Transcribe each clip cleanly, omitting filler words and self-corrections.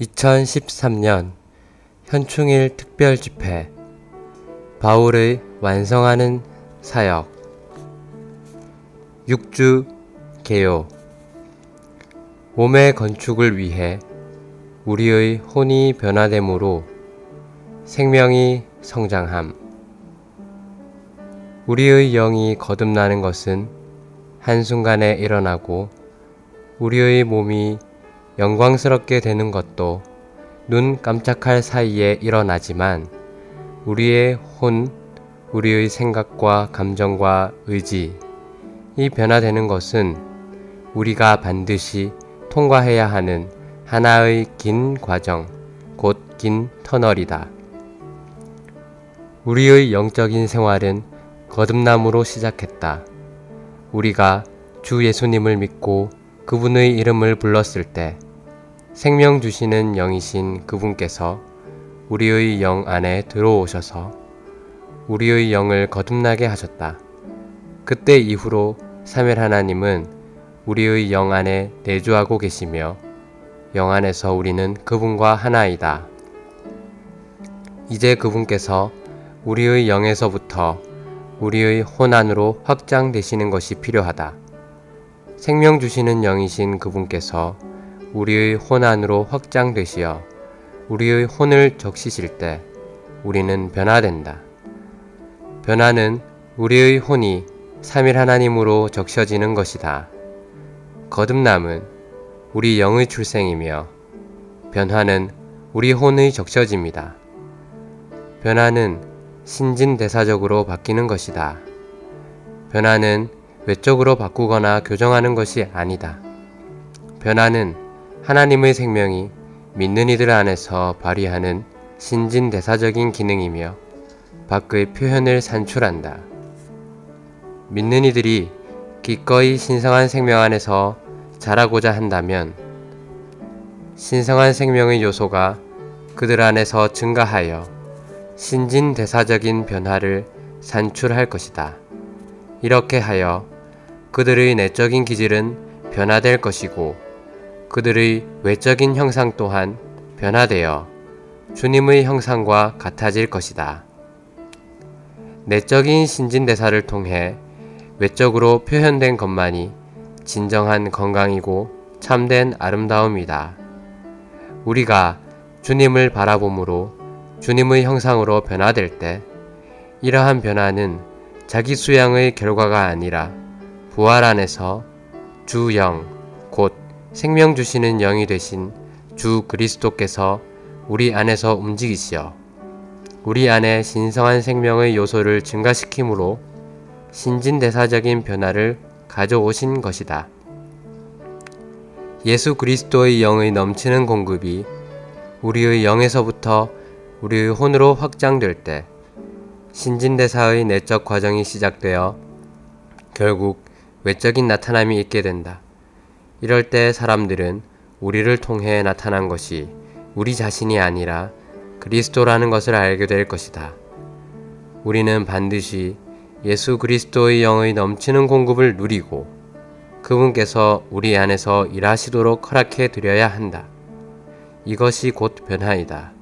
2013년 현충일 특별집회 바울의 완성하는 사역 6주 개요. 몸의 건축을 위해 우리의 혼이 변화됨으로 생명이 성장함. 우리의 영이 거듭나는 것은 한순간에 일어나고 우리의 몸이 영광스럽게 되는 것도 눈 깜짝할 사이에 일어나지만 우리의 혼, 우리의 생각과 감정과 의지, 이 변화되는 것은 우리가 반드시 통과해야 하는 하나의 긴 과정, 곧 긴 터널이다. 우리의 영적인 생활은 거듭남으로 시작했다. 우리가 주 예수님을 믿고 그분의 이름을 불렀을 때 생명 주시는 영이신 그분께서 우리의 영 안에 들어오셔서 우리의 영을 거듭나게 하셨다. 그때 이후로 삼위 하나님은 우리의 영 안에 내주하고 계시며 영 안에서 우리는 그분과 하나이다. 이제 그분께서 우리의 영에서부터 우리의 혼 안으로 확장되시는 것이 필요하다. 생명 주시는 영이신 그분께서 우리의 혼 안으로 확장되시어 우리의 혼을 적시실 때 우리는 변화된다. 변화는 우리의 혼이 삼위 하나님으로 적셔지는 것이다. 거듭남은 우리 영의 출생이며 변화는 우리 혼의 적셔짐이다. 변화는 신진대사적으로 바뀌는 것이다. 변화는 외적으로 바꾸거나 교정하는 것이 아니다. 변화는 하나님의 생명이 믿는 이들 안에서 발휘하는 신진대사적인 기능이며 밖의 표현을 산출한다. 믿는 이들이 기꺼이 신성한 생명 안에서 자라고자 한다면 신성한 생명의 요소가 그들 안에서 증가하여 신진대사적인 변화를 산출할 것이다. 이렇게 하여 그들의 내적인 기질은 변화될 것이고 그들의 외적인 형상 또한 변화되어 주님의 형상과 같아질 것이다. 내적인 신진대사를 통해 외적으로 표현된 것만이 진정한 건강이고 참된 아름다움이다. 우리가 주님을 바라봄으로 주님의 형상으로 변화될 때 이러한 변화는 자기 수양의 결과가 아니라 부활 안에서 주 영, 곧 생명 주시는 영이 되신 주 그리스도께서 우리 안에서 움직이시어 우리 안에 신성한 생명의 요소를 증가시키므로 신진대사적인 변화를 가져오신 것이다. 예수 그리스도의 영의 넘치는 공급이 우리의 영에서부터 우리의 혼으로 확장될 때 신진대사의 내적 과정이 시작되어 결국 외적인 나타남이 있게 된다. 이럴 때 사람들은 우리를 통해 나타난 것이 우리 자신이 아니라 그리스도라는 것을 알게 될 것이다. 우리는 반드시 예수 그리스도의 영의 넘치는 공급을 누리고 그분께서 우리 안에서 일하시도록 허락해 드려야 한다. 이것이 곧 변화이다.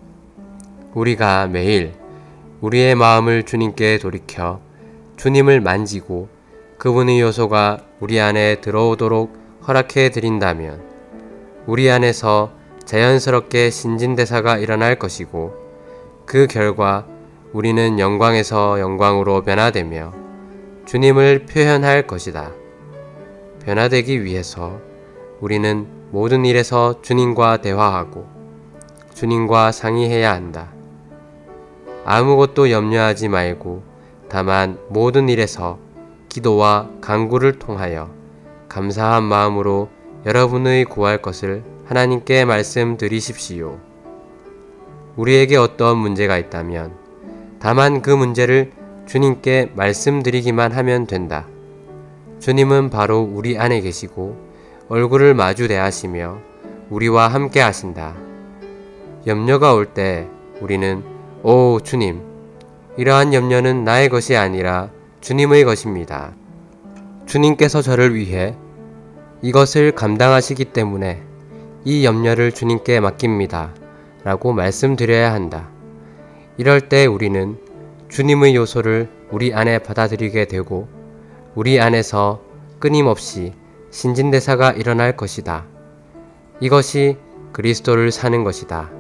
우리가 매일 우리의 마음을 주님께 돌이켜 주님을 만지고 그분의 요소가 우리 안에 들어오도록 허락해 드린다면 우리 안에서 자연스럽게 신진대사가 일어날 것이고 그 결과 우리는 영광에서 영광으로 변화되며 주님을 표현할 것이다. 변화되기 위해서 우리는 모든 일에서 주님과 대화하고 주님과 상의해야 한다. 아무것도 염려하지 말고 다만 모든 일에서 기도와 간구를 통하여 감사한 마음으로 여러분의 구할 것을 하나님께 말씀드리십시오. 우리에게 어떤 문제가 있다면 다만 그 문제를 주님께 말씀드리기만 하면 된다. 주님은 바로 우리 안에 계시고 얼굴을 마주 대하시며 우리와 함께 하신다. 염려가 올 때 우리는 오 주님, 이러한 염려는 나의 것이 아니라 주님의 것입니다. 주님께서 저를 위해 이것을 감당하시기 때문에 이 염려를 주님께 맡깁니다. 라고 말씀드려야 한다. 이럴 때 우리는 주님의 요소를 우리 안에 받아들이게 되고 우리 안에서 끊임없이 신진대사가 일어날 것이다. 이것이 그리스도를 사는 것이다.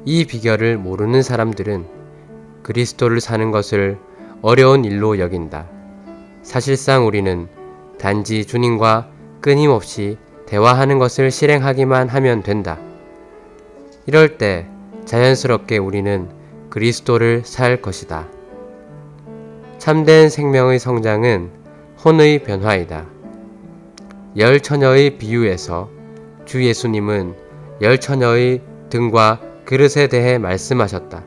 이 비결을 모르는 사람들은 그리스도를 사는 것을 어려운 일로 여긴다. 사실상 우리는 단지 주님과 끊임없이 대화하는 것을 실행하기만 하면 된다. 이럴 때 자연스럽게 우리는 그리스도를 살 것이다. 참된 생명의 성장은 혼의 변화이다. 열 처녀의 비유에서 주 예수님은 열 처녀의 등과 그릇에 대해 말씀하셨다.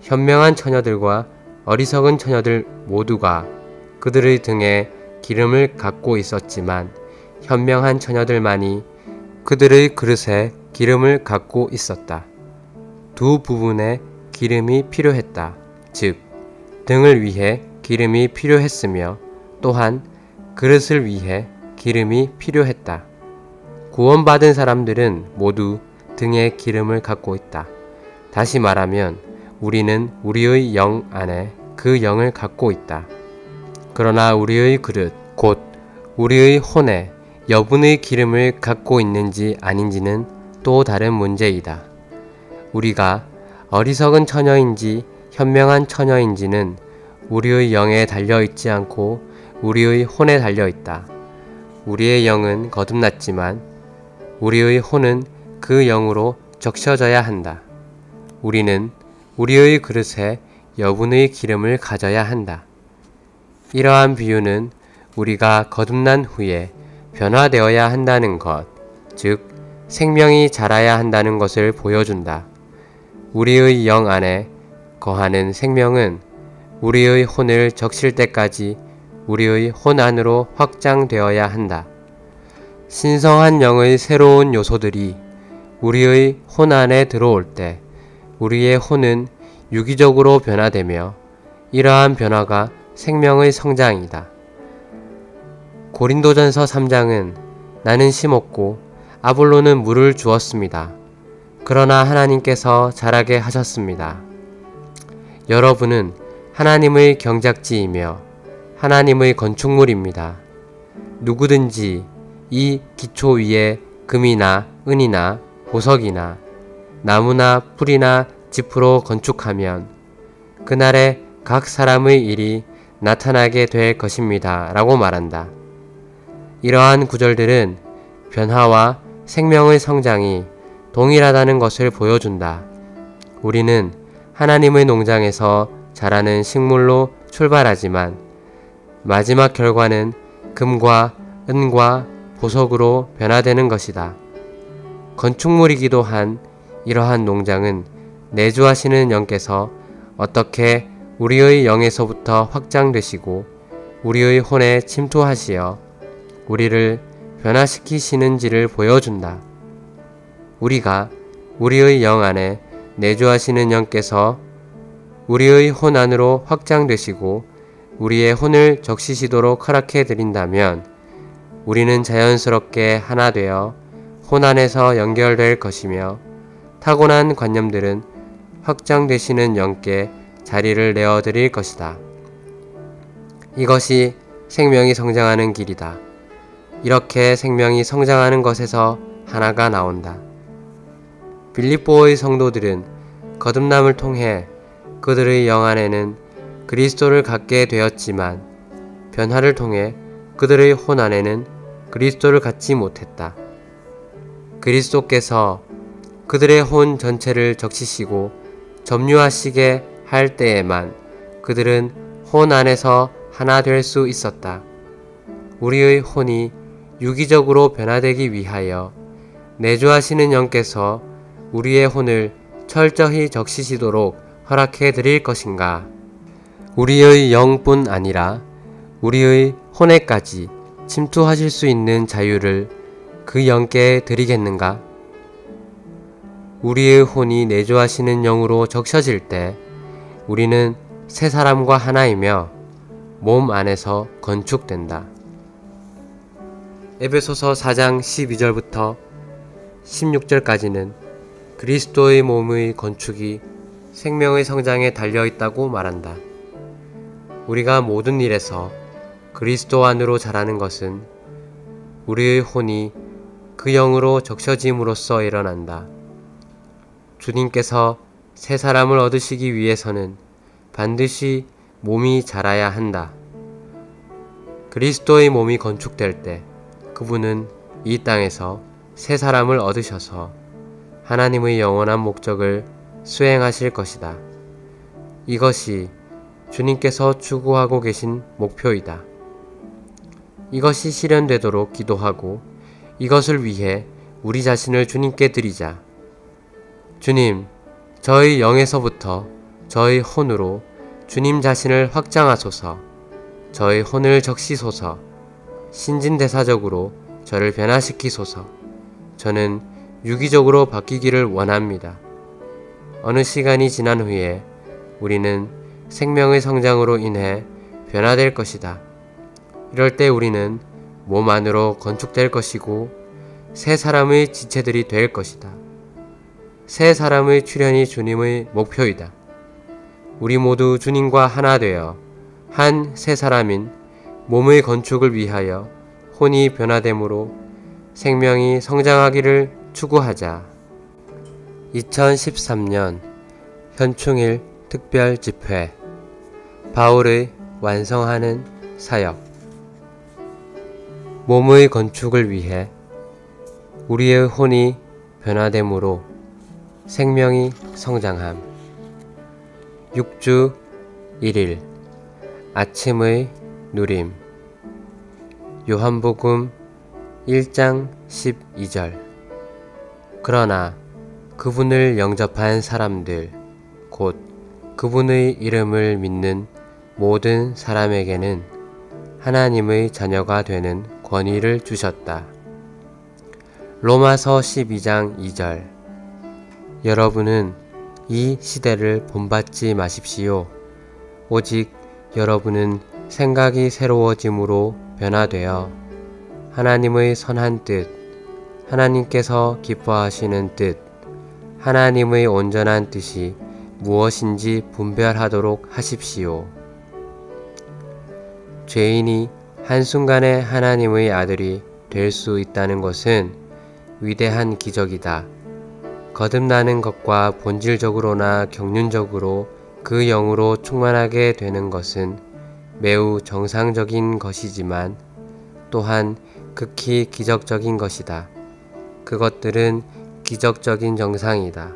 현명한 처녀들과 어리석은 처녀들 모두가 그들의 등에 기름을 갖고 있었지만 현명한 처녀들만이 그들의 그릇에 기름을 갖고 있었다. 두 부분에 기름이 필요했다. 즉, 등을 위해 기름이 필요했으며 또한 그릇을 위해 기름이 필요했다. 구원받은 사람들은 모두 등에 기름을 갖고 있다. 다시 말하면 우리는 우리의 영 안에 그 영을 갖고 있다. 그러나 우리의 그릇, 곧 우리의 혼에 여분의 기름을 갖고 있는지 아닌지는 또 다른 문제이다. 우리가 어리석은 처녀인지 현명한 처녀인지는 우리의 영에 달려있지 않고 우리의 혼에 달려있다. 우리의 영은 거듭났지만 우리의 혼은 그 영으로 적셔져야 한다. 우리는 우리의 그릇에 여분의 기름을 가져야 한다. 이러한 비유는 우리가 거듭난 후에 변화되어야 한다는 것, 즉 생명이 자라야 한다는 것을 보여준다. 우리의 영 안에 거하는 생명은 우리의 혼을 적실 때까지 우리의 혼 안으로 확장되어야 한다. 신성한 영의 새로운 요소들이 우리의 혼 안에 들어올 때 우리의 혼은 유기적으로 변화되며 이러한 변화가 생명의 성장이다. 고린도전서 3장은 나는 심었고 아볼로는 물을 주었습니다. 그러나 하나님께서 자라게 하셨습니다. 여러분은 하나님의 경작지이며 하나님의 건축물입니다. 누구든지 이 기초 위에 금이나 은이나 보석이나 나무나 풀이나 짚으로 건축하면 그날에 각 사람의 일이 나타나게 될 것입니다. 라고 말한다. 이러한 구절들은 변화와 생명의 성장이 동일하다는 것을 보여준다. 우리는 하나님의 농장에서 자라는 식물로 출발하지만 마지막 결과는 금과 은과 보석으로 변화되는 것이다. 건축물이기도 한 이러한 농장은 내주하시는 영께서 어떻게 우리의 영에서부터 확장되시고 우리의 혼에 침투하시어 우리를 변화시키시는지를 보여준다. 우리가 우리의 영 안에 내주하시는 영께서 우리의 혼 안으로 확장되시고 우리의 혼을 적시시도록 허락해 드린다면 우리는 자연스럽게 하나 되어 혼 안에서 연결될 것이며 타고난 관념들은 확장되시는 영께 자리를 내어드릴 것이다. 이것이 생명이 성장하는 길이다. 이렇게 생명이 성장하는 것에서 하나가 나온다. 빌립보의 성도들은 거듭남을 통해 그들의 영 안에는 그리스도를 갖게 되었지만 변화를 통해 그들의 혼 안에는 그리스도를 갖지 못했다. 그리스도께서 그들의 혼 전체를 적시시고 점유하시게 할 때에만 그들은 혼 안에서 하나 될 수 있었다. 우리의 혼이 유기적으로 변화되기 위하여 내주하시는 영께서 우리의 혼을 철저히 적시시도록 허락해 드릴 것인가? 우리의 영뿐 아니라 우리의 혼에까지 침투하실 수 있는 자유를 그 영께 드리겠는가? 우리의 혼이 내주하시는 영으로 적셔질 때 우리는 새 사람과 하나이며 몸 안에서 건축된다. 에베소서 4장 12절부터 16절까지는 그리스도의 몸의 건축이 생명의 성장에 달려있다고 말한다. 우리가 모든 일에서 그리스도 안으로 자라는 것은 우리의 혼이 그 영으로 적셔짐으로써 일어난다. 주님께서 새 사람을 얻으시기 위해서는 반드시 몸이 자라야 한다. 그리스도의 몸이 건축될 때 그분은 이 땅에서 새 사람을 얻으셔서 하나님의 영원한 목적을 수행하실 것이다. 이것이 주님께서 추구하고 계신 목표이다. 이것이 실현되도록 기도하고 이것을 위해 우리 자신을 주님께 드리자. 주님, 저의 영에서부터 저의 혼으로 주님 자신을 확장하소서. 저의 혼을 적시소서. 신진대사적으로 저를 변화시키소서. 저는 유기적으로 바뀌기를 원합니다. 어느 시간이 지난 후에 우리는 생명의 성장으로 인해 변화될 것이다. 이럴 때 우리는 몸 안으로 건축될 것이고 새 사람의 지체들이 될 것이다. 새 사람의 출현이 주님의 목표이다. 우리 모두 주님과 하나 되어 한 새 사람인 몸의 건축을 위하여 혼이 변화됨으로 생명이 성장하기를 추구하자. 2013년 현충일 특별 집회 바울의 완성하는 사역. 몸의 건축을 위해 우리의 혼이 변화됨으로 생명이 성장함. 6주 1일 아침의 누림. 요한복음 1장 12절. 그러나 그분을 영접한 사람들, 곧 그분의 이름을 믿는 모든 사람에게는 하나님의 자녀가 되는 권위를 주셨다. 로마서 12장 2절. 여러분은 이 시대를 본받지 마십시오. 오직 여러분은 생각이 새로워짐으로 변화되어 하나님의 선한 뜻, 하나님께서 기뻐하시는 뜻, 하나님의 온전한 뜻이 무엇인지 분별하도록 하십시오. 죄인이 한순간에 하나님의 아들이 될 수 있다는 것은 위대한 기적이다. 거듭나는 것과 본질적으로나 경륜적으로 그 영으로 충만하게 되는 것은 매우 정상적인 것이지만 또한 극히 기적적인 것이다. 그것들은 기적적인 정상이다.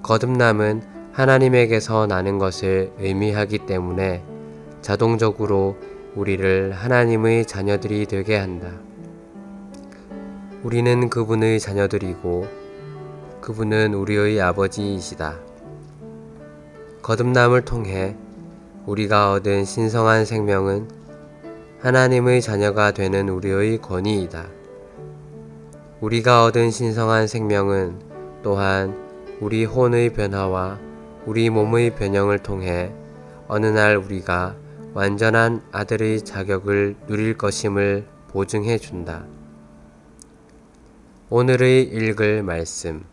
거듭남은 하나님에게서 나는 것을 의미하기 때문에 자동적으로 우리를 하나님의 자녀들이 되게 한다. 우리는 그분의 자녀들이고 그분은 우리의 아버지이시다. 거듭남을 통해 우리가 얻은 신성한 생명은 하나님의 자녀가 되는 우리의 권위이다. 우리가 얻은 신성한 생명은 또한 우리 혼의 변화와 우리 몸의 변형을 통해 어느 날 우리가 완전한 아들의 자격을 누릴 것임을 보증해 준다. 오늘의 읽을 말씀.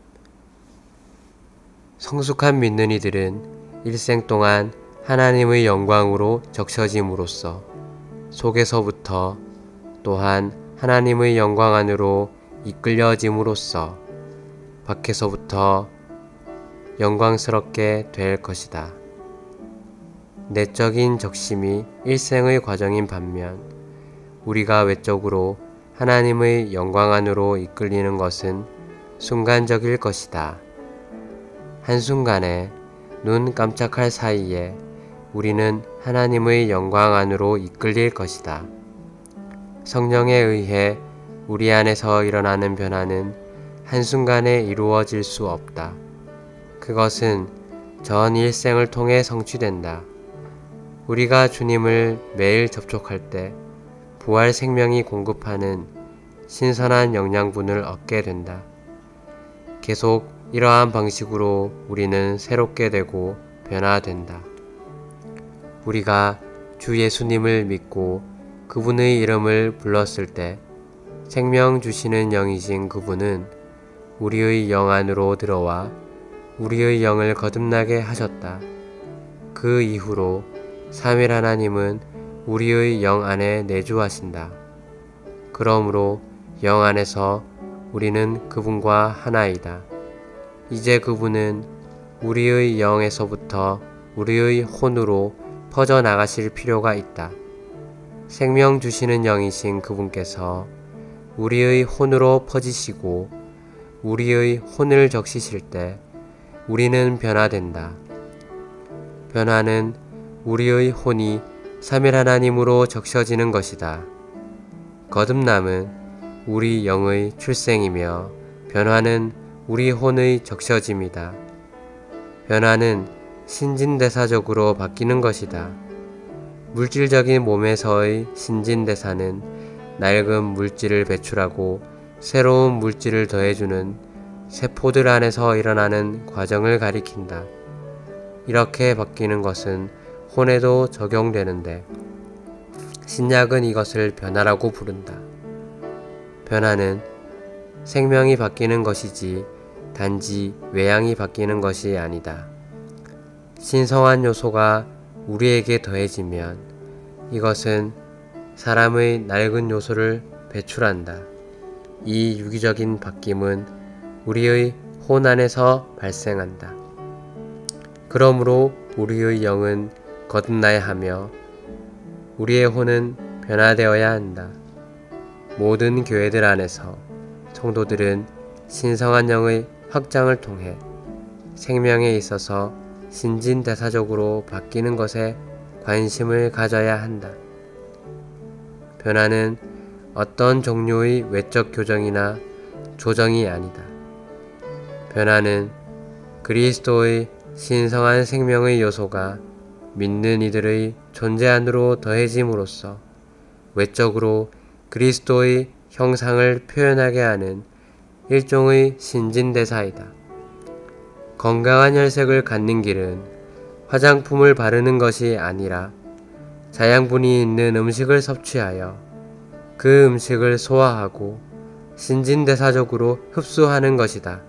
성숙한 믿는 이들은 일생 동안 하나님의 영광으로 적셔짐으로써 속에서부터 또한 하나님의 영광 안으로 이끌려짐으로써 밖에서부터 영광스럽게 될 것이다. 내적인 적심이 일생의 과정인 반면 우리가 외적으로 하나님의 영광 안으로 이끌리는 것은 순간적일 것이다. 한순간에 눈 깜짝할 사이에 우리는 하나님의 영광 안으로 이끌릴 것이다. 성령에 의해 우리 안에서 일어나는 변화는 한순간에 이루어질 수 없다. 그것은 전 일생을 통해 성취된다. 우리가 주님을 매일 접촉할 때 부활 생명이 공급하는 신선한 영양분을 얻게 된다. 계속 이러한 방식으로 우리는 새롭게 되고 변화된다. 우리가 주 예수님을 믿고 그분의 이름을 불렀을 때 생명 주시는 영이신 그분은 우리의 영 안으로 들어와 우리의 영을 거듭나게 하셨다. 그 이후로 삼위 하나님은 우리의 영 안에 내주하신다. 그러므로 영 안에서 우리는 그분과 하나이다. 이제 그분은 우리의 영에서부터 우리의 혼으로 퍼져나가실 필요가 있다. 생명 주시는 영이신 그분께서 우리의 혼으로 퍼지시고 우리의 혼을 적시실 때 우리는 변화된다. 변화는 우리의 혼이 삼위 하나님으로 적셔지는 것이다. 거듭남은 우리 영의 출생이며 변화는 우리 혼의 적셔짐이다. 변화는 신진대사적으로 바뀌는 것이다. 물질적인 몸에서의 신진대사는 낡은 물질을 배출하고 새로운 물질을 더해주는 세포들 안에서 일어나는 과정을 가리킨다. 이렇게 바뀌는 것은 혼에도 적용되는데 신약은 이것을 변화라고 부른다. 변화는 생명이 바뀌는 것이지 단지 외양이 바뀌는 것이 아니다. 신성한 요소가 우리에게 더해지면 이것은 사람의 낡은 요소를 배출한다. 이 유기적인 바뀜은 우리의 혼 안에서 발생한다. 그러므로 우리의 영은 거듭나야 하며 우리의 혼은 변화되어야 한다. 모든 교회들 안에서 성도들은 신성한 영의 확장을 통해 생명에 있어서 신진대사적으로 바뀌는 것에 관심을 가져야 한다. 변화는 어떤 종류의 외적 교정이나 조정이 아니다. 변화는 그리스도의 신성한 생명의 요소가 믿는 이들의 존재 안으로 더해짐으로써 외적으로 그리스도의 형상을 표현하게 하는 일종의 신진대사이다. 건강한 혈색을 갖는 길은 화장품을 바르는 것이 아니라 자양분이 있는 음식을 섭취하여 그 음식을 소화하고 신진대사적으로 흡수하는 것이다.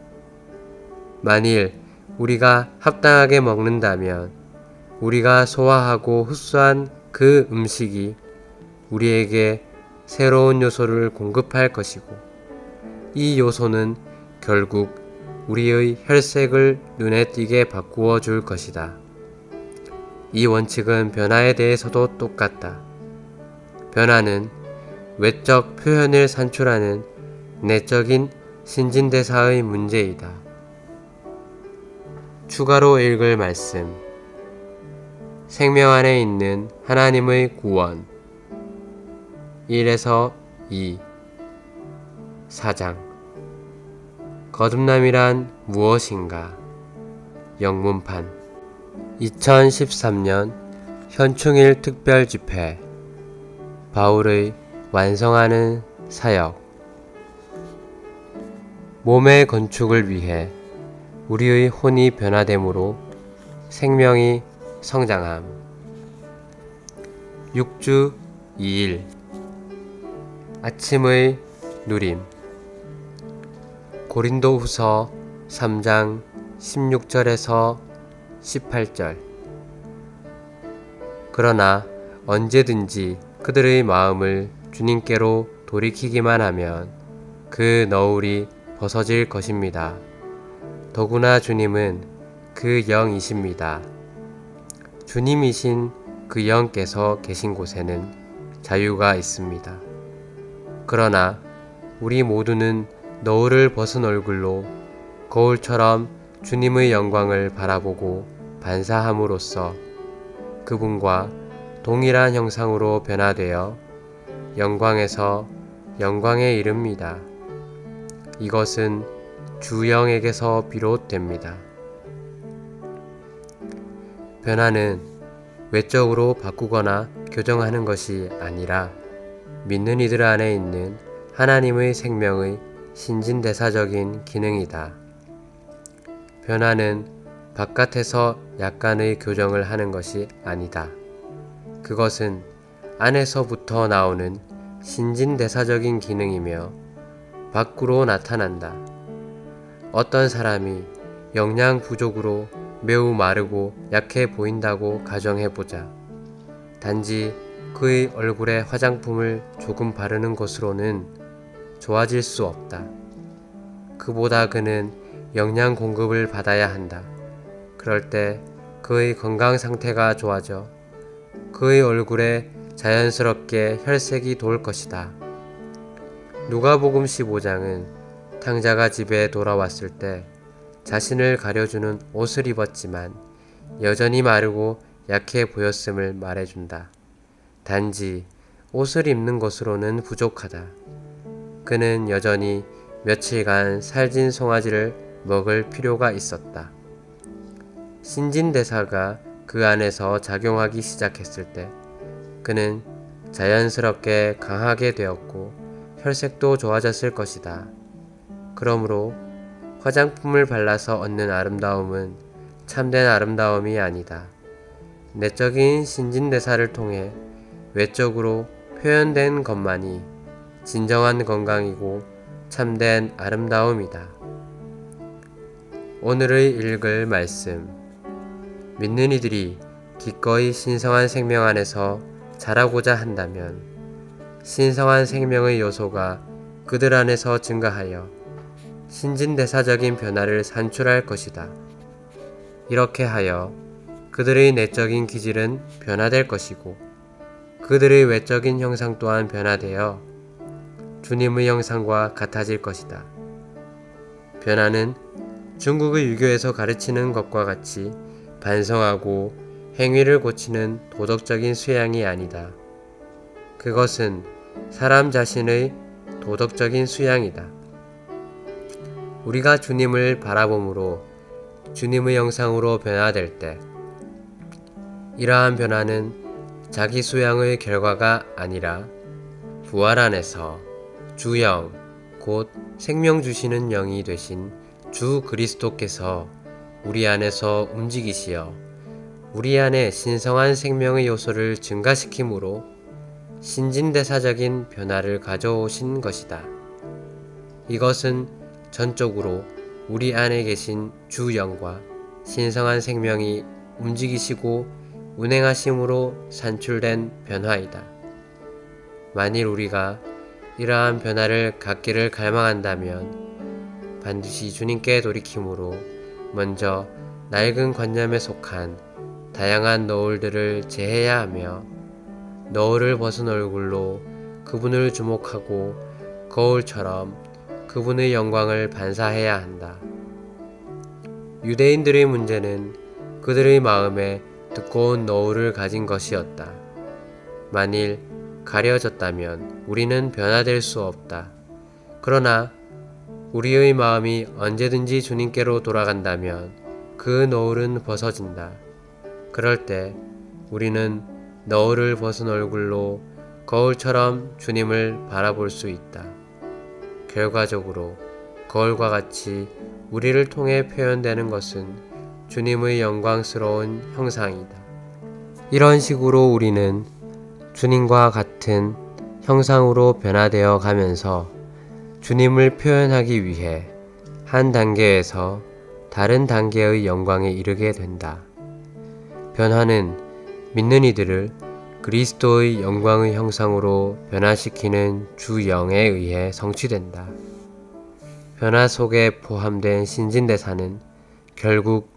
만일 우리가 합당하게 먹는다면 우리가 소화하고 흡수한 그 음식이 우리에게 새로운 요소를 공급할 것이고 이 요소는 결국 우리의 혈색을 눈에 띄게 바꾸어 줄 것이다. 이 원칙은 변화에 대해서도 똑같다. 변화는 외적 표현을 산출하는 내적인 신진대사의 문제이다. 추가로 읽을 말씀. 생명 안에 있는 하나님의 구원 1에서 2 4장 거듭남이란 무엇인가? 영문판 2013년 현충일 특별집회 바울의 완성하는 사역 몸의 건축을 위해 우리의 혼이 변화됨으로 생명이 성장함 6주 2일 아침의 누림 고린도후서 3장 16절에서 18절 그러나 언제든지 그들의 마음을 주님께로 돌이키기만 하면 그 너울이 벗어질 것입니다. 더구나 주님은 그 영이십니다. 주님이신 그 영께서 계신 곳에는 자유가 있습니다. 그러나 우리 모두는 너울을 벗은 얼굴로 거울처럼 주님의 영광을 바라보고 반사함으로써 그분과 동일한 형상으로 변화되어 영광에서 영광에 이릅니다. 이것은 주영에게서 비롯됩니다. 변화는 외적으로 바꾸거나 교정하는 것이 아니라 믿는 이들 안에 있는 하나님의 생명의 신진대사적인 기능이다. 변화는 바깥에서 약간의 교정을 하는 것이 아니다. 그것은 안에서부터 나오는 신진대사적인 기능이며 밖으로 나타난다. 어떤 사람이 영양 부족으로 매우 마르고 약해 보인다고 가정해보자. 단지 그의 얼굴에 화장품을 조금 바르는 것으로는 좋아질 수 없다. 그보다 그는 영양 공급을 받아야 한다. 그럴 때 그의 건강 상태가 좋아져 그의 얼굴에 자연스럽게 혈색이 돌 것이다. 누가복음 15장은 탕자가 집에 돌아왔을 때 자신을 가려주는 옷을 입었지만 여전히 마르고 약해 보였음을 말해준다. 단지 옷을 입는 것으로는 부족하다. 그는 여전히 며칠간 살진 송아지를 먹을 필요가 있었다. 신진대사가 그 안에서 작용하기 시작했을 때 그는 자연스럽게 강하게 되었고 혈색도 좋아졌을 것이다. 그러므로 화장품을 발라서 얻는 아름다움은 참된 아름다움이 아니다. 내적인 신진대사를 통해 외적으로 표현된 것만이 진정한 건강이고 참된 아름다움이다. 오늘의 읽을 말씀. 믿는 이들이 기꺼이 신성한 생명 안에서 자라고자 한다면 신성한 생명의 요소가 그들 안에서 증가하여 신진대사적인 변화를 산출할 것이다. 이렇게 하여 그들의 내적인 기질은 변화될 것이고 그들의 외적인 형상 또한 변화되어 주님의 형상과 같아질 것이다. 변화는 중국의 유교에서 가르치는 것과 같이 반성하고 행위를 고치는 도덕적인 수양이 아니다. 그것은 사람 자신의 도덕적인 수양이다. 우리가 주님을 바라봄으로 주님의 형상으로 변화될 때 이러한 변화는 자기 수양의 결과가 아니라 부활 안에서 주영, 곧 생명 주시는 영이 되신 주 그리스도께서 우리 안에서 움직이시어 우리 안에 신성한 생명의 요소를 증가시키므로 신진대사적인 변화를 가져오신 것이다. 이것은 전적으로 우리 안에 계신 주 영과 신성한 생명이 움직이시고 운행하심으로 산출된 변화이다. 만일 우리가 이러한 변화를 갖기를 갈망한다면 반드시 주님께 돌이킴으로 먼저 낡은 관념에 속한 다양한 너울들을 제해야 하며 너울을 벗은 얼굴로 그분을 주목하고 거울처럼 그분의 영광을 반사해야 한다. 유대인들의 문제는 그들의 마음에 두꺼운 너울을 가진 것이었다. 만일 가려졌다면 우리는 변화될 수 없다. 그러나 우리의 마음이 언제든지 주님께로 돌아간다면 그 너울은 벗어진다. 그럴 때 우리는 너울을 벗은 얼굴로 거울처럼 주님을 바라볼 수 있다. 결과적으로 거울과 같이 우리를 통해 표현되는 것은 주님의 영광스러운 형상이다. 이런 식으로 우리는 주님과 같은 형상으로 변화되어 가면서 주님을 표현하기 위해 한 단계에서 다른 단계의 영광에 이르게 된다. 변화는 믿는 이들을 그리스도의 영광의 형상으로 변화시키는 주 영에 의해 성취된다. 변화 속에 포함된 신진대사는 결국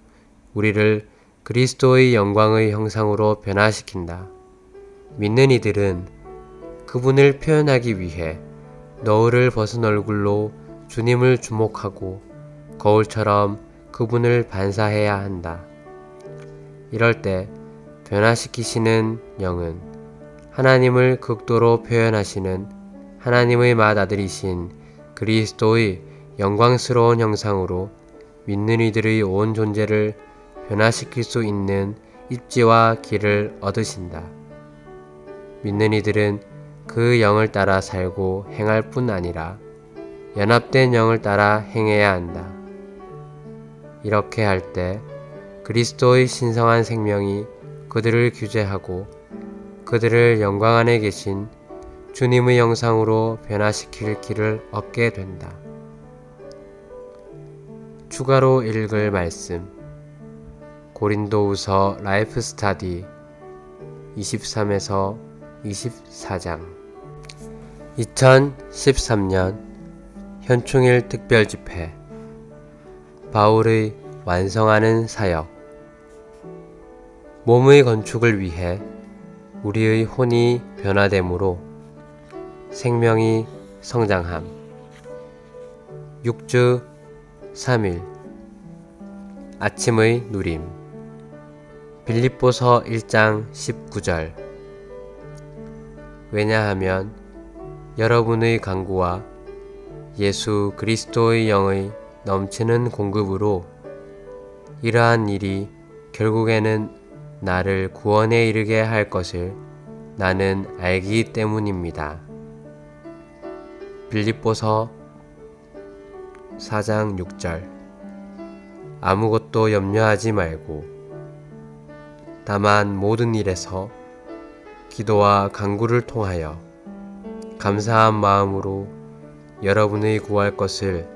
우리를 그리스도의 영광의 형상으로 변화시킨다. 믿는 이들은 그분을 표현하기 위해 너울을 벗은 얼굴로 주님을 주목하고 거울처럼 그분을 반사해야 한다. 이럴 때 변화시키시는 영은 하나님을 극도로 표현하시는 하나님의 맏아들이신 그리스도의 영광스러운 형상으로 믿는 이들의 온 존재를 변화시킬 수 있는 입지와 길을 얻으신다. 믿는 이들은 그 영을 따라 살고 행할 뿐 아니라 연합된 영을 따라 행해야 한다. 이렇게 할 때 그리스도의 신성한 생명이 그들을 규제하고 그들을 영광 안에 계신 주님의 형상으로 변화시킬 길을 얻게 된다. 추가로 읽을 말씀 고린도후서 라이프 스타디 23에서 24장 2013년 현충일 특별집회 바울의 완성하는 사역 몸의 건축을 위해 우리의 혼이 변화됨으로 생명이 성장함 6주 3일 아침의 누림 빌립보서 1장 19절 왜냐하면 여러분의 간구와 예수 그리스도의 영의 넘치는 공급으로 이러한 일이 결국에는 나를 구원에 이르게 할 것을 나는 알기 때문입니다. 빌립보서 4장 6절 아무것도 염려하지 말고 다만 모든 일에서 기도와 간구를 통하여 감사한 마음으로 여러분의 구할 것을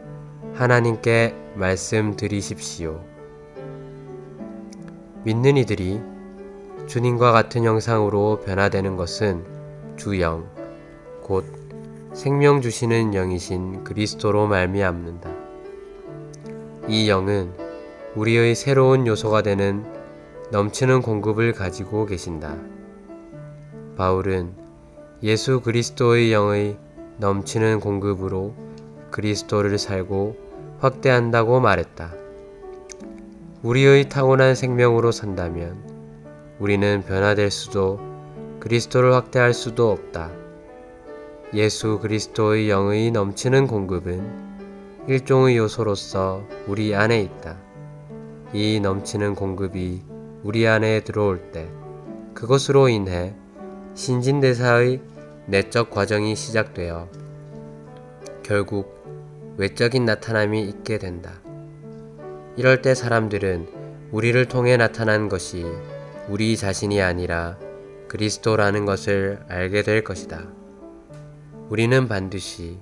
하나님께 말씀드리십시오. 믿는 이들이 주님과 같은 형상으로 변화되는 것은 주영, 곧 생명 주시는 영이신 그리스도로 말미암는다. 이 영은 우리의 새로운 요소가 되는 넘치는 공급을 가지고 계신다. 바울은 예수 그리스도의 영의 넘치는 공급으로 그리스도를 살고 확대한다고 말했다. 우리의 타고난 생명으로 산다면 우리는 변화될 수도 그리스도를 확대할 수도 없다. 예수 그리스도의 영의 넘치는 공급은 일종의 요소로서 우리 안에 있다. 이 넘치는 공급이 우리 안에 들어올 때 그것으로 인해 신진대사의 내적 과정이 시작되어 결국 외적인 나타남이 있게 된다. 이럴 때 사람들은 우리를 통해 나타난 것이 우리 자신이 아니라 그리스도라는 것을 알게 될 것이다. 우리는 반드시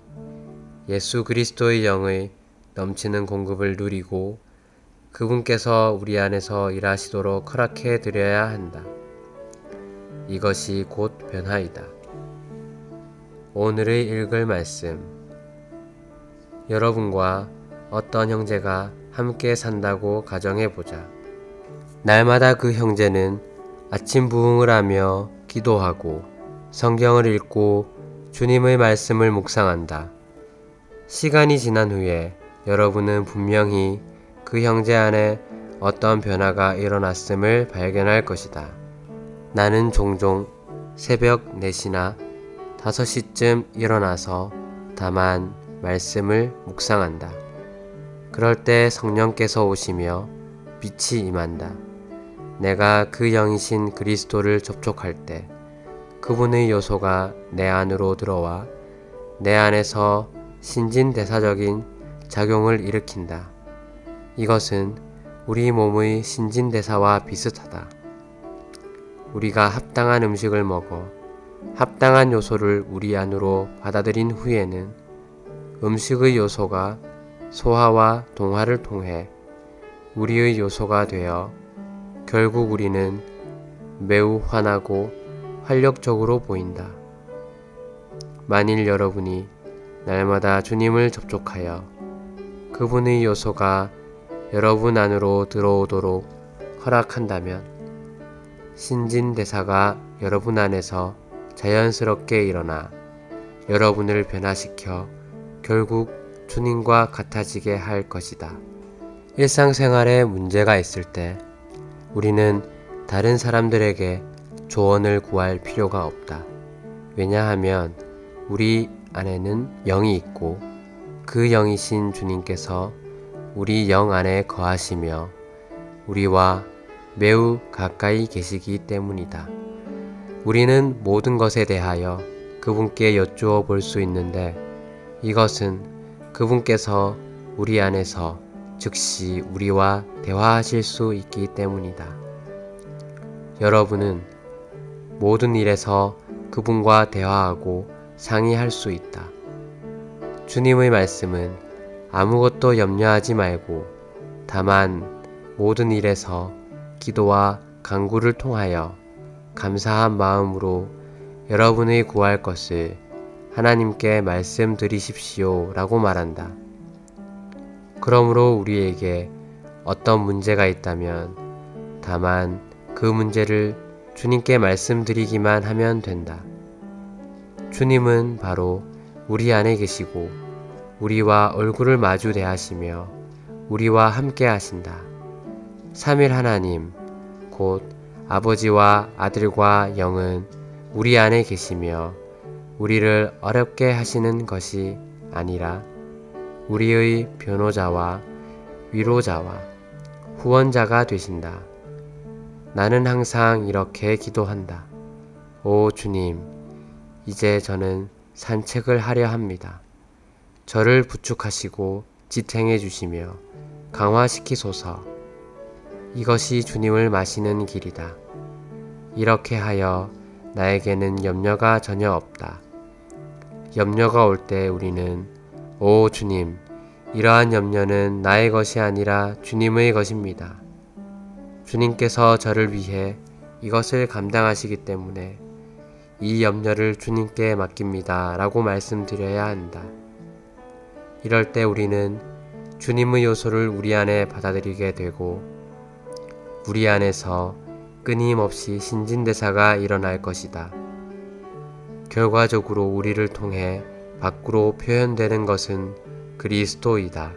예수 그리스도의 영의 넘치는 공급을 누리고 그분께서 우리 안에서 일하시도록 허락해 드려야 한다. 이것이 곧 변화이다. 오늘의 읽을 말씀 여러분과 어떤 형제가 함께 산다고 가정해보자. 날마다 그 형제는 아침 부흥을 하며 기도하고 성경을 읽고 주님의 말씀을 묵상한다. 시간이 지난 후에 여러분은 분명히 그 형제 안에 어떤 변화가 일어났음을 발견할 것이다. 나는 종종 새벽 4시나 5시쯤 일어나서 다만 말씀을 묵상한다. 그럴 때 성령께서 오시며 빛이 임한다. 내가 그 영이신 그리스도를 접촉할 때 그분의 요소가 내 안으로 들어와 내 안에서 신진대사적인 작용을 일으킨다. 이것은 우리 몸의 신진대사와 비슷하다. 우리가 합당한 음식을 먹어 합당한 요소를 우리 안으로 받아들인 후에는 음식의 요소가 소화와 동화를 통해 우리의 요소가 되어 결국 우리는 매우 환하고 활력적으로 보인다. 만일 여러분이 날마다 주님을 접촉하여 그분의 요소가 여러분 안으로 들어오도록 허락한다면 신진대사가 여러분 안에서 자연스럽게 일어나 여러분을 변화시켜 결국 주님과 같아지게 할 것이다. 일상생활에 문제가 있을 때 우리는 다른 사람들에게 조언을 구할 필요가 없다. 왜냐하면 우리 안에는 영이 있고 그 영이신 주님께서 우리 영 안에 거하시며 우리와 매우 가까이 계시기 때문이다. 우리는 모든 것에 대하여 그분께 여쭈어 볼 수 있는데 이것은 그분께서 우리 안에서 즉시 우리와 대화하실 수 있기 때문이다. 여러분은 모든 일에서 그분과 대화하고 상의할 수 있다. 주님의 말씀은 아무것도 염려하지 말고 다만 모든 일에서 기도와 간구를 통하여 감사한 마음으로 여러분의 구할 것을 하나님께 말씀드리십시오 라고 말한다. 그러므로 우리에게 어떤 문제가 있다면 다만 그 문제를 주님께 말씀드리기만 하면 된다. 주님은 바로 우리 안에 계시고 우리와 얼굴을 마주 대하시며 우리와 함께 하신다. 삼일 하나님, 곧 아버지와 아들과 영은 우리 안에 계시며 우리를 어렵게 하시는 것이 아니라 우리의 변호자와 위로자와 후원자가 되신다. 나는 항상 이렇게 기도한다. 오 주님, 이제 저는 산책을 하려 합니다. 저를 부축하시고 지탱해 주시며 강화시키소서. 이것이 주님을 마시는 길이다. 이렇게 하여 나에게는 염려가 전혀 없다. 염려가 올 때 우리는 오 주님, 이러한 염려는 나의 것이 아니라 주님의 것입니다. 주님께서 저를 위해 이것을 감당하시기 때문에 이 염려를 주님께 맡깁니다 라고 말씀드려야 한다. 이럴 때 우리는 주님의 요소를 우리 안에 받아들이게 되고 우리 안에서 끊임없이 신진대사가 일어날 것이다. 결과적으로 우리를 통해 밖으로 표현되는 것은 그리스도이다.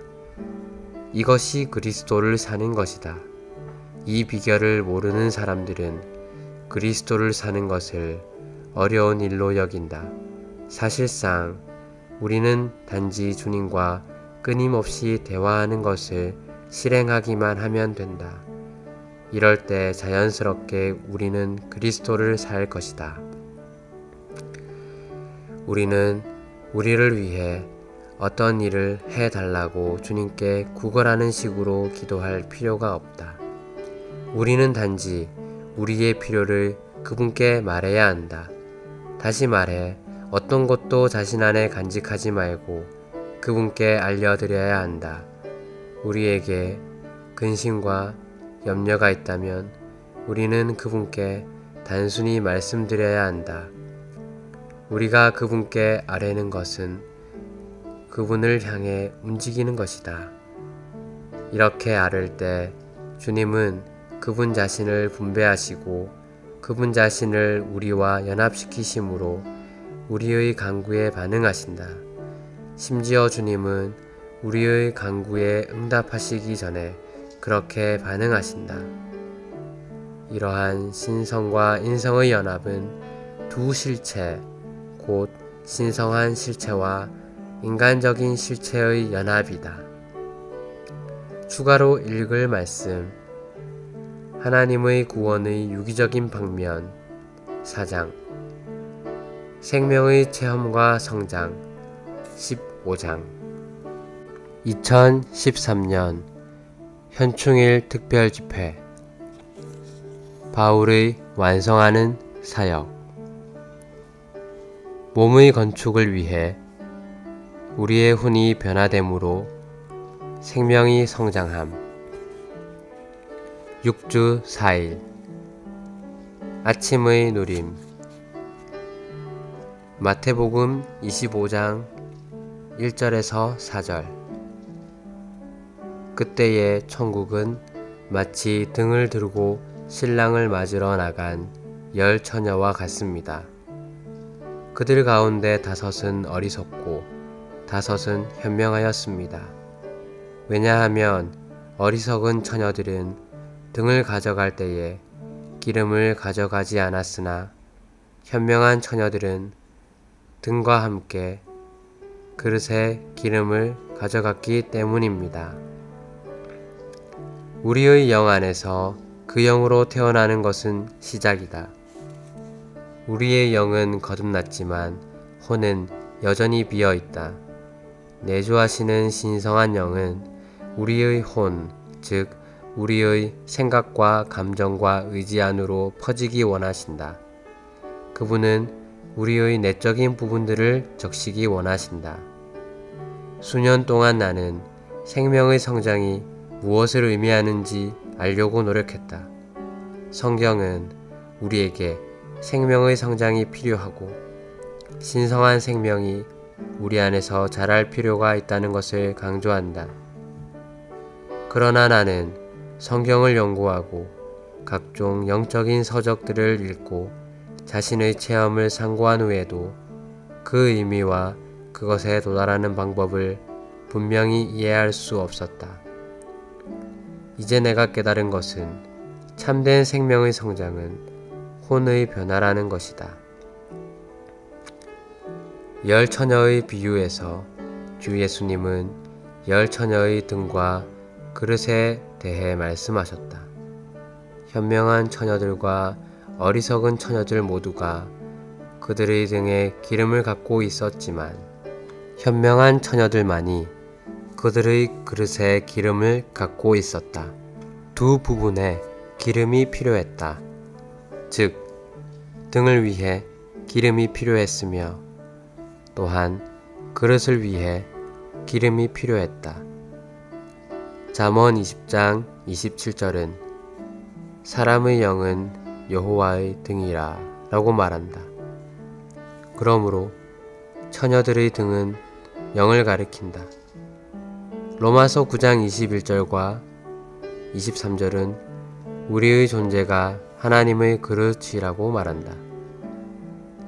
이것이 그리스도를 사는 것이다. 이 비결을 모르는 사람들은 그리스도를 사는 것을 어려운 일로 여긴다. 사실상 우리는 단지 주님과 끊임없이 대화하는 것을 실행하기만 하면 된다. 이럴 때 자연스럽게 우리는 그리스도를 살 것이다. 우리는 우리를 위해 어떤 일을 해달라고 주님께 구걸하는 식으로 기도할 필요가 없다. 우리는 단지 우리의 필요를 그분께 말해야 한다. 다시 말해 어떤 것도 자신 안에 간직하지 말고 그분께 알려드려야 한다. 우리에게 근심과 염려가 있다면 우리는 그분께 단순히 말씀드려야 한다. 우리가 그분께 아뢰는 것은 그분을 향해 움직이는 것이다. 이렇게 아뢰을 때 주님은 그분 자신을 분배하시고 그분 자신을 우리와 연합시키심으로 우리의 간구에 반응하신다. 심지어 주님은 우리의 간구에 응답하시기 전에 그렇게 반응하신다. 이러한 신성과 인성의 연합은 두 실체, 곧 신성한 실체와 인간적인 실체의 연합이다. 추가로 읽을 말씀, 하나님의 구원의 유기적인 방면 4장, 생명의 체험과 성장 15장. 2013년 현충일 특별집회, 바울의 완성하는 사역. 몸의 건축을 위해 우리의 혼이 변화됨으로 생명이 성장함. 6주 4일 아침의 누림. 마태복음 25장 1절에서 4절. 그때의 천국은 마치 등을 들고 신랑을 맞으러 나간 10 처녀와 같습니다. 그들 가운데 5은 어리석고 5은 현명하였습니다. 왜냐하면 어리석은 처녀들은 등을 가져갈 때에 기름을 가져가지 않았으나 현명한 처녀들은 등과 함께 그릇에 기름을 가져갔기 때문입니다. 우리의 영 안에서 그 영으로 태어나는 것은 시작이다. 우리의 영은 거듭났지만 혼은 여전히 비어있다. 내주하시는 신성한 영은 우리의 혼, 즉 우리의 생각과 감정과 의지 안으로 퍼지기 원하신다. 그분은 우리의 내적인 부분들을 적시기 원하신다. 수년 동안 나는 생명의 성장이 무엇을 의미하는지 알려고 노력했다. 성경은 우리에게 생명의 성장이 필요하고 신성한 생명이 우리 안에서 자랄 필요가 있다는 것을 강조한다. 그러나 나는 성경을 연구하고 각종 영적인 서적들을 읽고 자신의 체험을 상고한 후에도 그 의미와 그것에 도달하는 방법을 분명히 이해할 수 없었다. 이제 내가 깨달은 것은 참된 생명의 성장은 혼의 변화라는 것이다. 열 처녀의 비유에서 주 예수님은 열 처녀의 등과 그릇에 대해 말씀하셨다. 현명한 처녀들과 어리석은 처녀들 모두가 그들의 등에 기름을 갖고 있었지만 현명한 처녀들만이 그들의 그릇에 기름을 갖고 있었다. 두 부분에 기름이 필요했다. 즉, 등을 위해 기름이 필요했으며 또한 그릇을 위해 기름이 필요했다. 잠언 20장 27절은 사람의 영은 여호와의 등이라 라고 말한다. 그러므로 처녀들의 등은 영을 가리킨다. 로마서 9장 21절과 23절은 우리의 존재가 하나님의 그릇이라고 말한다.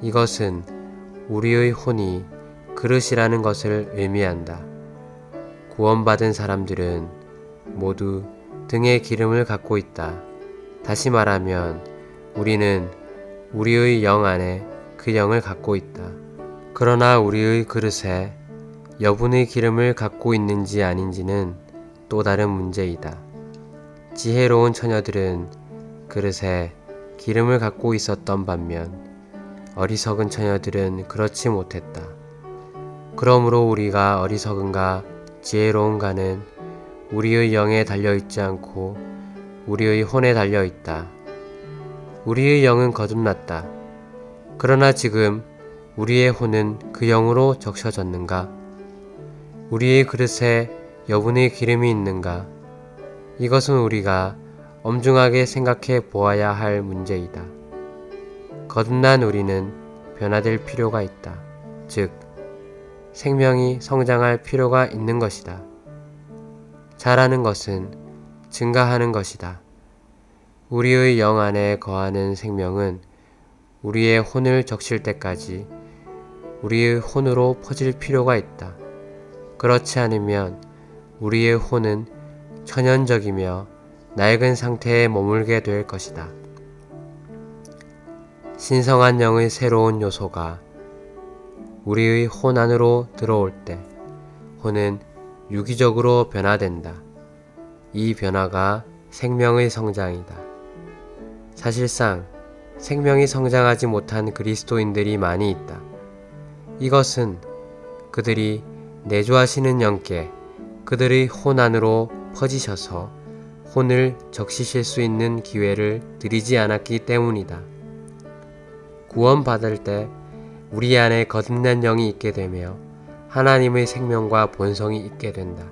이것은 우리의 혼이 그릇이라는 것을 의미한다. 구원받은 사람들은 모두 등에 기름을 갖고 있다. 다시 말하면 우리는 우리의 영 안에 그 영을 갖고 있다. 그러나 우리의 그릇에 여분의 기름을 갖고 있는지 아닌지는 또 다른 문제이다. 지혜로운 처녀들은 그릇에 기름을 갖고 있었던 반면 어리석은 처녀들은 그렇지 못했다. 그러므로 우리가 어리석은가 지혜로운가는 우리의 영에 달려있지 않고 우리의 혼에 달려있다. 우리의 영은 거듭났다. 그러나 지금 우리의 혼은 그 영으로 적셔졌는가? 우리의 그릇에 여분의 기름이 있는가? 이것은 우리가 엄중하게 생각해 보아야 할 문제이다. 거듭난 우리는 변화될 필요가 있다. 즉, 생명이 성장할 필요가 있는 것이다. 자라는 것은 증가하는 것이다. 우리의 영 안에 거하는 생명은 우리의 혼을 적실 때까지 우리의 혼으로 퍼질 필요가 있다. 그렇지 않으면 우리의 혼은 천연적이며 낡은 상태에 머물게 될 것이다. 신성한 영의 새로운 요소가 우리의 혼 안으로 들어올 때 혼은 유기적으로 변화된다. 이 변화가 생명의 성장이다. 사실상 생명이 성장하지 못한 그리스도인들이 많이 있다. 이것은 그들이 내주하시는 영께 그들의 혼 안으로 퍼지셔서 혼을 적시실 수 있는 기회를 드리지 않았기 때문이다. 구원받을 때 우리 안에 거듭난 영이 있게 되며 하나님의 생명과 본성이 있게 된다.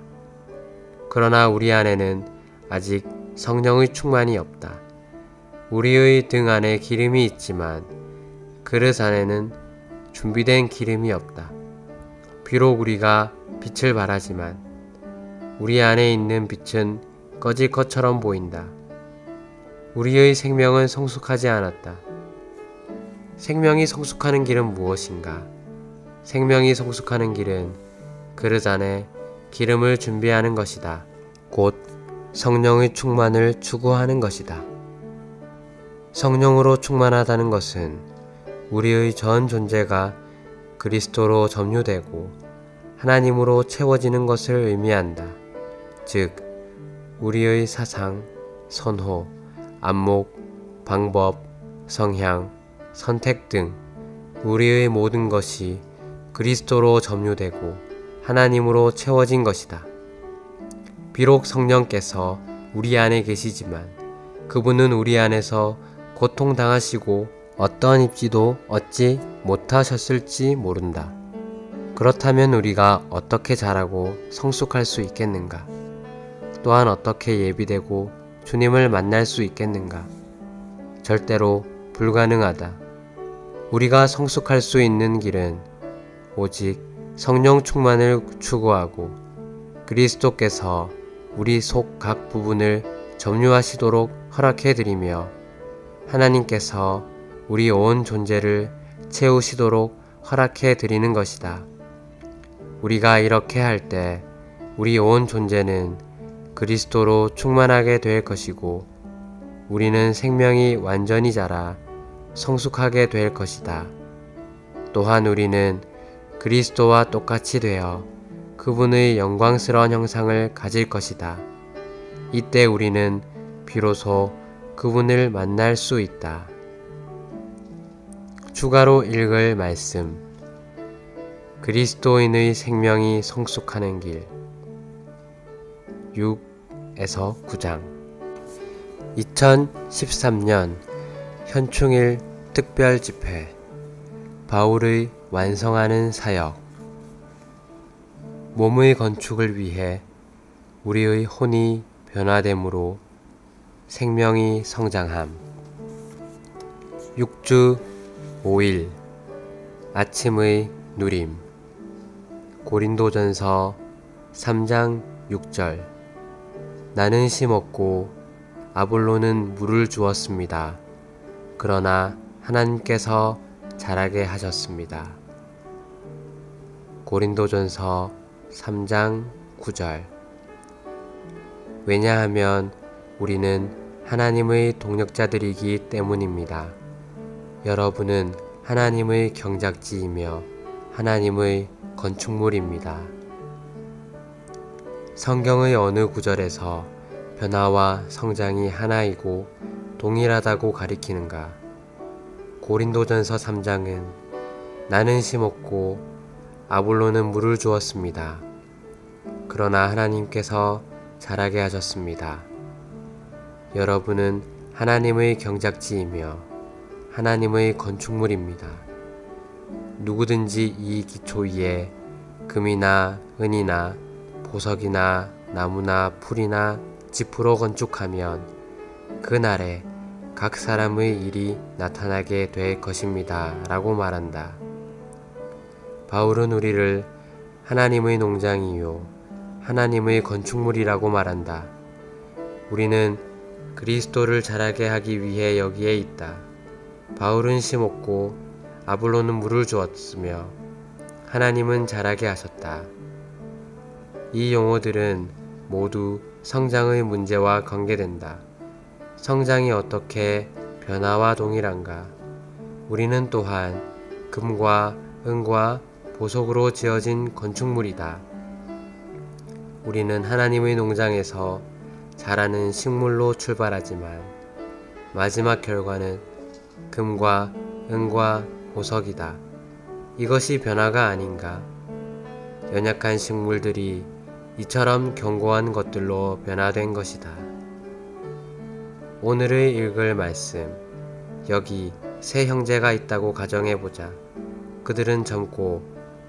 그러나 우리 안에는 아직 성령의 충만이 없다. 우리의 등 안에 기름이 있지만 그릇 안에는 준비된 기름이 없다. 비록 우리가 빛을 발하지만 우리 안에 있는 빛은 꺼질 것처럼 보인다. 우리의 생명은 성숙하지 않았다. 생명이 성숙하는 길은 무엇인가? 생명이 성숙하는 길은 그릇 안에 기름을 준비하는 것이다. 곧 성령의 충만을 추구하는 것이다. 성령으로 충만하다는 것은 우리의 전 존재가 그리스도로 점유되고 하나님으로 채워지는 것을 의미한다. 즉, 우리의 사상, 선호, 안목, 방법, 성향, 선택 등 우리의 모든 것이 그리스도로 점유되고 하나님으로 채워진 것이다. 비록 성령께서 우리 안에 계시지만 그분은 우리 안에서 고통당하시고 어떠한 입지도 얻지 못하셨을지 모른다. 그렇다면 우리가 어떻게 자라고 성숙할 수 있겠는가? 또한 어떻게 예비되고 주님을 만날 수 있겠는가? 절대로 불가능하다. 우리가 성숙할 수 있는 길은 오직 성령 충만을 추구하고 그리스도께서 우리 속 각 부분을 점유하시도록 허락해드리며 하나님께서 우리 온 존재를 채우시도록 허락해드리는 것이다. 우리가 이렇게 할 때 우리 온 존재는 그리스도로 충만하게 될 것이고 우리는 생명이 완전히 자라 성숙하게 될 것이다. 또한 우리는 그리스도와 똑같이 되어 그분의 영광스러운 형상을 가질 것이다. 이때 우리는 비로소 그분을 만날 수 있다. 추가로 읽을 말씀. 그리스도인의 생명이 성숙하는 길 6에서 9장 2013년 현충일 특별집회 바울의 완성하는 사역. 몸의 건축을 위해 우리의 혼이 변화됨으로 생명이 성장함. 6주 5일 아침의 누림. 고린도전서 3장 6절. 나는 심었고 아볼로는 물을 주었습니다. 그러나 하나님께서 자라게 하셨습니다. 고린도전서 3장 9절. 왜냐하면 우리는 하나님의 동력자들이기 때문입니다. 여러분은 하나님의 경작지이며 하나님의 건축물입니다. 성경의 어느 구절에서 변화와 성장이 하나이고 동일하다고 가리키는가? 고린도전서 3장은 나는 심었고 아볼로는 물을 주었습니다. 그러나 하나님께서 자라게 하셨습니다. 여러분은 하나님의 경작지이며 하나님의 건축물입니다. 누구든지 이 기초 위에 금이나 은이나 보석이나 나무나 풀이나 짚으로 건축하면 그날에 각 사람의 일이 나타나게 될 것입니다. 라고 말한다. 바울은 우리를 하나님의 농장이요 하나님의 건축물이라고 말한다. 우리는 그리스도를 자라게 하기 위해 여기에 있다. 바울은 심었고 아볼로는 물을 주었으며 하나님은 자라게 하셨다. 이 용어들은 모두 성장의 문제와 관계된다. 성장이 어떻게 변화와 동일한가? 우리는 또한 금과 은과 보석으로 지어진 건축물이다. 우리는 하나님의 농장에서 자라는 식물로 출발하지만 마지막 결과는 금과 은과 보석이다. 이것이 변화가 아닌가? 연약한 식물들이 이처럼 견고한 것들로 변화된 것이다. 오늘의 읽을 말씀. 여기 세 형제가 있다고 가정해보자. 그들은 젊고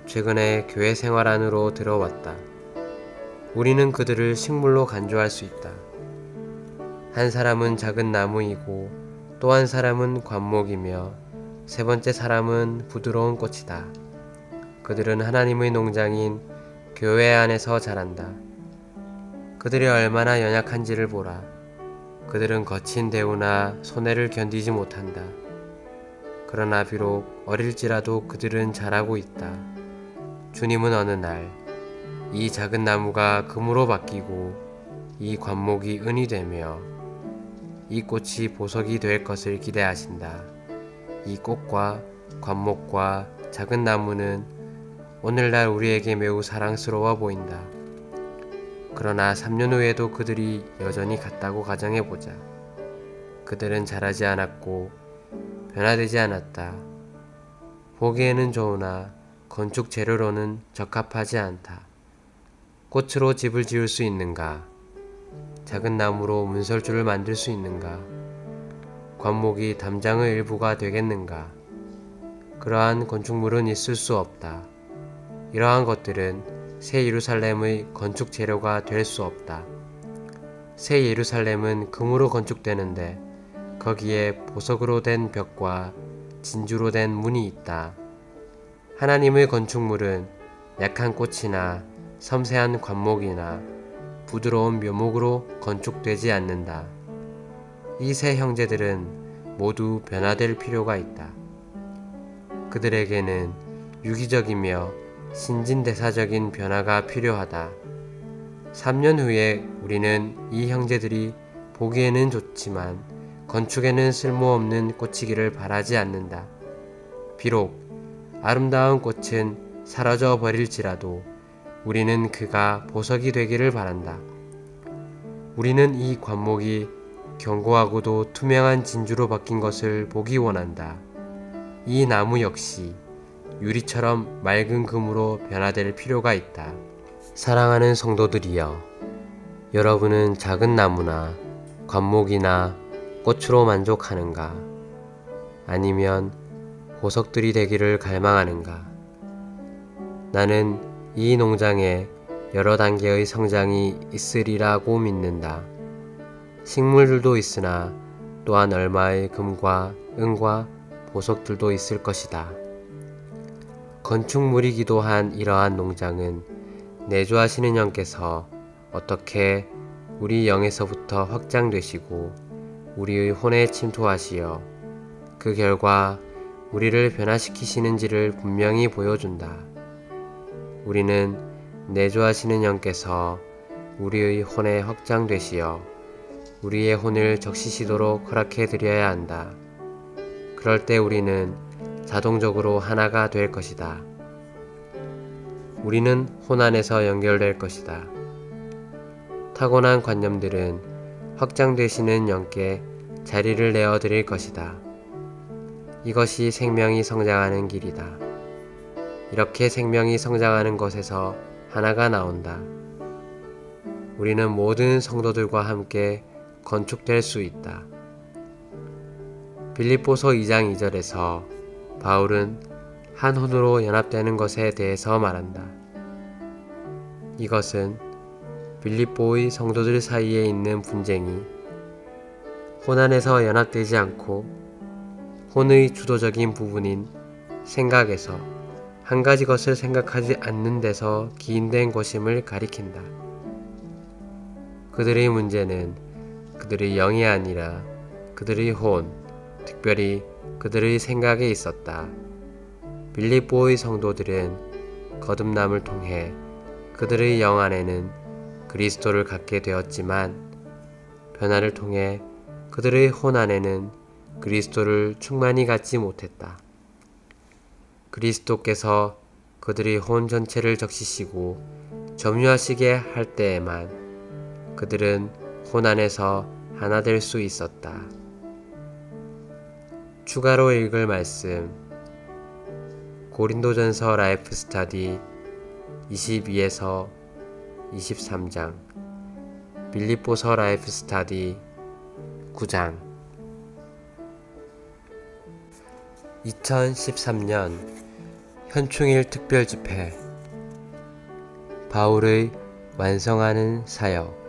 최근에 교회 생활 안으로 들어왔다. 우리는 그들을 식물로 간주할 수 있다. 한 사람은 작은 나무이고 또 한 사람은 관목이며 세 번째 사람은 부드러운 꽃이다. 그들은 하나님의 농장인 교회 안에서 자란다. 그들이 얼마나 연약한지를 보라. 그들은 거친 대우나 손해를 견디지 못한다. 그러나 비록 어릴지라도 그들은 자라고 있다. 주님은 어느 날 이 작은 나무가 금으로 바뀌고 이 관목이 은이 되며 이 꽃이 보석이 될 것을 기대하신다. 이 꽃과 관목과 작은 나무는 오늘날 우리에게 매우 사랑스러워 보인다. 그러나 3년 후에도 그들이 여전히 같다고 가정해보자. 그들은 자라지 않았고 변화되지 않았다. 보기에는 좋으나 건축 재료로는 적합하지 않다. 꽃으로 집을 지을 수 있는가? 작은 나무로 문설주를 만들 수 있는가? 관목이 담장의 일부가 되겠는가? 그러한 건축물은 있을 수 없다. 이러한 것들은 새 예루살렘의 건축 재료가 될 수 없다. 새 예루살렘은 금으로 건축되는데 거기에 보석으로 된 벽과 진주로 된 문이 있다. 하나님의 건축물은 약한 꽃이나 섬세한 관목이나 부드러운 묘목으로 건축되지 않는다. 이 세 형제들은 모두 변화될 필요가 있다. 그들에게는 유기적이며 신진대사적인 변화가 필요하다. 3년 후에 우리는 이 형제들이 보기에는 좋지만 건축에는 쓸모없는 꽃이기를 바라지 않는다. 비록 아름다운 꽃은 사라져 버릴지라도 우리는 그가 보석이 되기를 바란다. 우리는 이 관목이 견고하고도 투명한 진주로 바뀐 것을 보기 원한다. 이 나무 역시 유리처럼 맑은 금으로 변화될 필요가 있다. 사랑하는 성도들이여, 여러분은 작은 나무나 관목이나 꽃으로 만족하는가? 아니면 보석들이 되기를 갈망하는가? 나는 이 농장에 여러 단계의 성장이 있으리라고 믿는다. 식물들도 있으나 또한 얼마의 금과 은과 보석들도 있을 것이다. 건축물이기도 한 이러한 농장은 내주하시는 영께서 어떻게 우리 영에서부터 확장되시고 우리의 혼에 침투하시어 그 결과 우리를 변화시키시는지를 분명히 보여준다. 우리는 내주하시는 영께서 우리의 혼에 확장되시어 우리의 혼을 적시시도록 허락해 드려야 한다. 그럴 때 우리는 자동적으로 하나가 될 것이다. 우리는 혼 안에서 연결될 것이다. 타고난 관념들은 확장되시는 영께 자리를 내어 드릴 것이다. 이것이 생명이 성장하는 길이다. 이렇게 생명이 성장하는 것에서 하나가 나온다. 우리는 모든 성도들과 함께 건축될 수 있다. 빌립보서 2장 2절에서 바울은 한 혼으로 연합되는 것에 대해서 말한다. 이것은 빌립보의 성도들 사이에 있는 분쟁이 혼 안에서 연합되지 않고 혼의 주도적인 부분인 생각에서 한 가지 것을 생각하지 않는 데서 기인된 것임을 가리킨다. 그들의 문제는 그들의 영이 아니라 그들의 혼, 특별히 그들의 생각에 있었다. 빌립보의 성도들은 거듭남을 통해 그들의 영 안에는 그리스도를 갖게 되었지만 변화를 통해 그들의 혼 안에는 그리스도를 충만히 갖지 못했다. 그리스도께서 그들의 혼 전체를 적시시고 점유하시게 할 때에만 그들은 혼 안에서 하나 될 수 있었다. 추가로 읽을 말씀, 고린도전서 라이프 스타디 22에서 23장, 빌립보서 라이프 스타디 9장. 2013년 현충일 특별집회, 바울의 완성하는 사역.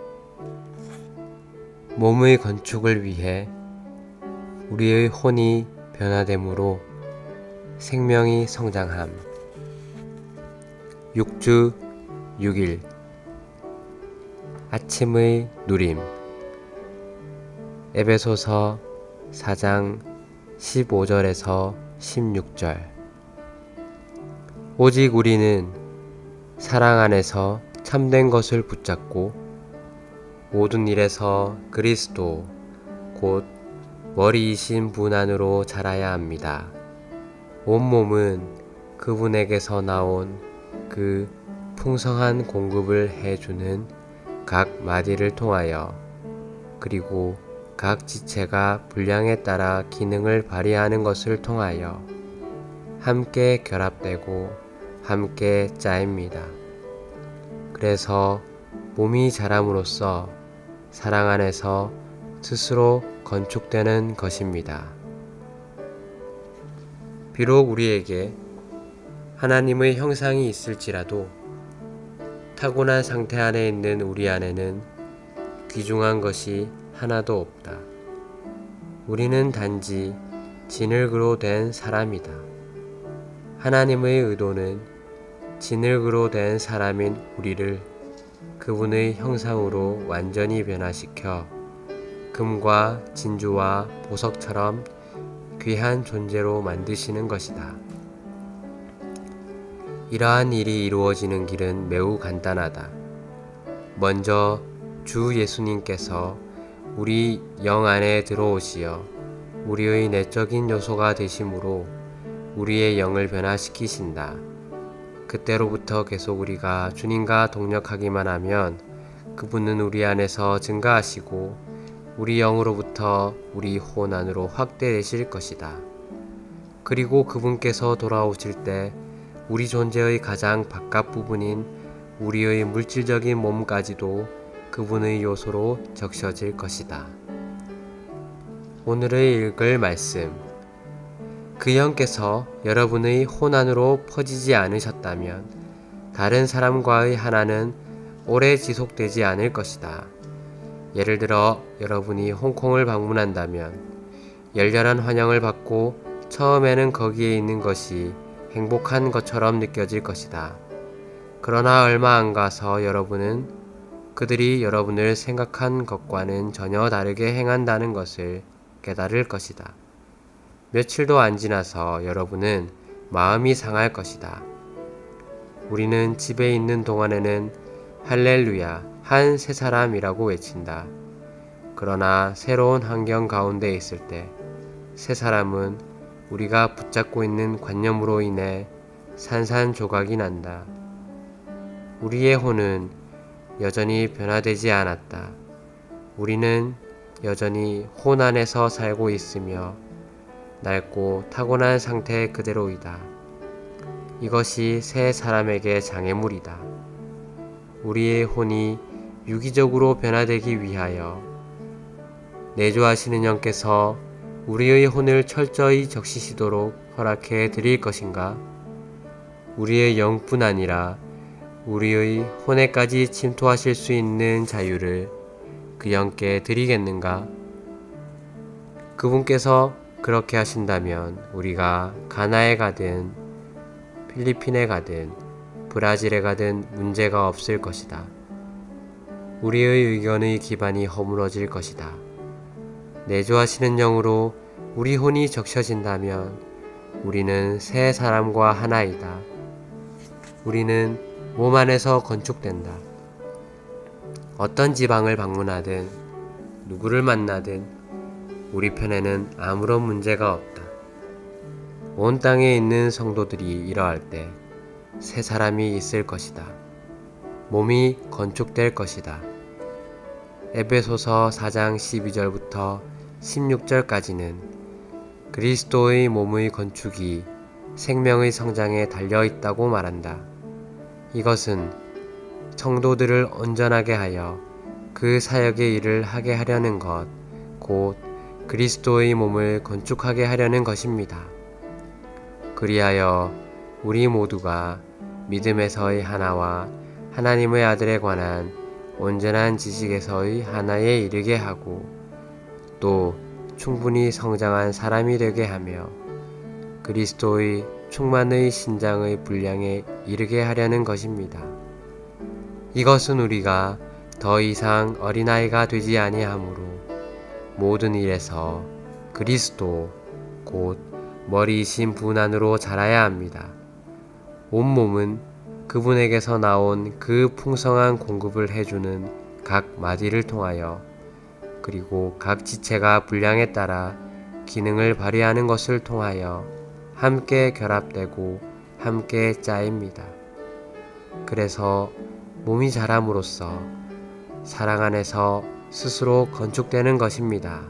몸의 건축을 위해 우리의 혼이 변화됨으로 생명이 성장함. 6주 6일 아침의 누림. 에베소서 4장 15절에서 16절. 오직 우리는 사랑 안에서 참된 것을 붙잡고 모든 일에서 그리스도 곧 머리이신 분 안으로 자라야 합니다. 온몸은 그분에게서 나온 그 풍성한 공급을 해주는 각 마디를 통하여 그리고 각 지체가 분량에 따라 기능을 발휘하는 것을 통하여 함께 결합되고 함께 짜입니다. 그래서 몸이 자람으로써 사랑 안에서 스스로 건축되는 것입니다. 비록 우리에게 하나님의 형상이 있을지라도 타고난 상태 안에 있는 우리 안에는 귀중한 것이 하나도 없다. 우리는 단지 진흙으로 된 사람이다. 하나님의 의도는 진흙으로 된 사람인 우리를 그분의 형상으로 완전히 변화시켜 금과 진주와 보석처럼 귀한 존재로 만드시는 것이다. 이러한 일이 이루어지는 길은 매우 간단하다. 먼저 주 예수님께서 우리 영 안에 들어오시어 우리의 내적인 요소가 되심으로 우리의 영을 변화시키신다. 그때로부터 계속 우리가 주님과 동력하기만 하면 그분은 우리 안에서 증가하시고 우리 영으로부터 우리 혼 안으로 확대되실 것이다. 그리고 그분께서 돌아오실 때 우리 존재의 가장 바깥 부분인 우리의 물질적인 몸까지도 그분의 요소로 적셔질 것이다. 오늘의 읽을 말씀. 그 영께서 여러분의 혼 안으로 퍼지지 않으셨다면 다른 사람과의 하나는 오래 지속되지 않을 것이다. 예를 들어 여러분이 홍콩을 방문한다면 열렬한 환영을 받고 처음에는 거기에 있는 것이 행복한 것처럼 느껴질 것이다. 그러나 얼마 안 가서 여러분은 그들이 여러분을 생각한 것과는 전혀 다르게 행한다는 것을 깨달을 것이다. 며칠도 안 지나서 여러분은 마음이 상할 것이다. 우리는 집에 있는 동안에는 할렐루야, 한 새 사람이라고 외친다. 그러나 새로운 환경 가운데 있을 때 새 사람은 우리가 붙잡고 있는 관념으로 인해 산산조각이 난다. 우리의 혼은 여전히 변화되지 않았다. 우리는 여전히 혼 안에서 살고 있으며 낡고 타고난 상태 그대로이다. 이것이 새 사람에게 장애물이다. 우리의 혼이 유기적으로 변화되기 위하여 내조하시는 영께서 우리의 혼을 철저히 적시시도록 허락해 드릴 것인가? 우리의 영뿐 아니라 우리의 혼에까지 침투하실 수 있는 자유를 그 영께 드리겠는가? 그분께서 그렇게 하신다면 우리가 가나에 가든 필리핀에 가든 브라질에 가든 문제가 없을 것이다. 우리의 의견의 기반이 허물어질 것이다. 내조하시는 영으로 우리 혼이 적셔진다면 우리는 새 사람과 하나이다. 우리는 몸 안에서 건축된다. 어떤 지방을 방문하든 누구를 만나든 우리 편에는 아무런 문제가 없다. 온 땅에 있는 성도들이 이러할 때 새 사람이 있을 것이다. 몸이 건축될 것이다. 에베소서 4장 12절부터 16절까지는 그리스도의 몸의 건축이 생명의 성장에 달려있다고 말한다. 이것은 성도들을 온전하게 하여 그 사역의 일을 하게 하려는 것, 곧 그리스도의 몸을 건축하게 하려는 것입니다. 그리하여 우리 모두가 믿음에서의 하나와 하나님의 아들에 관한 온전한 지식에서의 하나에 이르게 하고 또 충분히 성장한 사람이 되게 하며 그리스도의 충만의 신장의 분량에 이르게 하려는 것입니다. 이것은 우리가 더 이상 어린아이가 되지 아니하므로 모든 일에서 그리스도 곧 머리이신 분 안으로 자라야 합니다. 온몸은 그분에게서 나온 그 풍성한 공급을 해주는 각 마디를 통하여 그리고 각 지체가 분량에 따라 기능을 발휘하는 것을 통하여 함께 결합되고 함께 짜입니다. 그래서 몸이 자람으로써 사랑 안에서 스스로 건축되는 것입니다.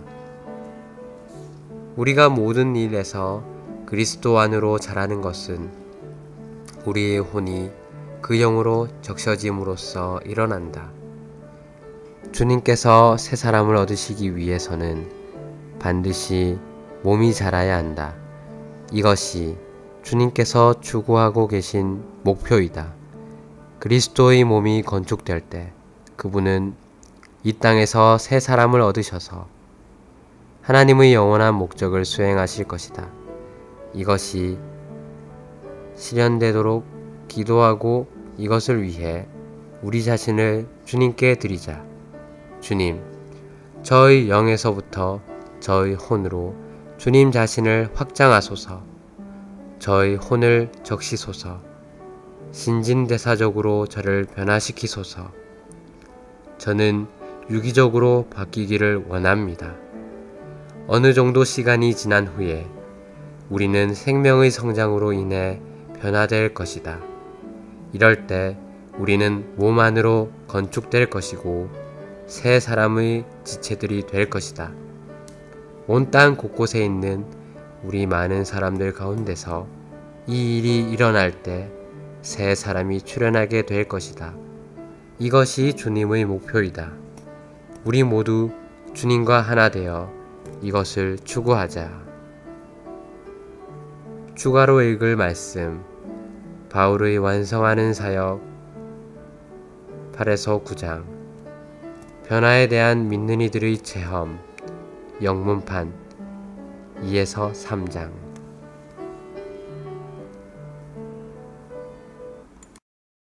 우리가 모든 일에서 그리스도 안으로 자라는 것은 우리의 혼이 그 영으로 적셔짐으로써 일어난다. 주님께서 새 사람을 얻으시기 위해서는 반드시 몸이 자라야 한다. 이것이 주님께서 추구하고 계신 목표이다. 그리스도의 몸이 건축될 때 그분은 이 땅에서 새 사람을 얻으셔서 하나님의 영원한 목적을 수행하실 것이다. 이것이 실현되도록 기도하고 이것을 위해 우리 자신을 주님께 드리자. 주님, 저의 영에서부터 저의 혼으로 주님 자신을 확장하소서. 저의 혼을 적시소서. 신진대사적으로 저를 변화시키소서. 저는 유기적으로 바뀌기를 원합니다. 어느 정도 시간이 지난 후에 우리는 생명의 성장으로 인해 변화될 것이다. 이럴 때 우리는 몸 안으로 건축될 것이고 새 사람의 지체들이 될 것이다. 온 땅 곳곳에 있는 우리 많은 사람들 가운데서 이 일이 일어날 때 새 사람이 출현하게 될 것이다. 이것이 주님의 목표이다. 우리 모두 주님과 하나 되어 이것을 추구하자. 추가로 읽을 말씀, 바울의 완성하는 사역 8에서 9장, 변화에 대한 믿는 이들의 체험 영문판 2에서 3장.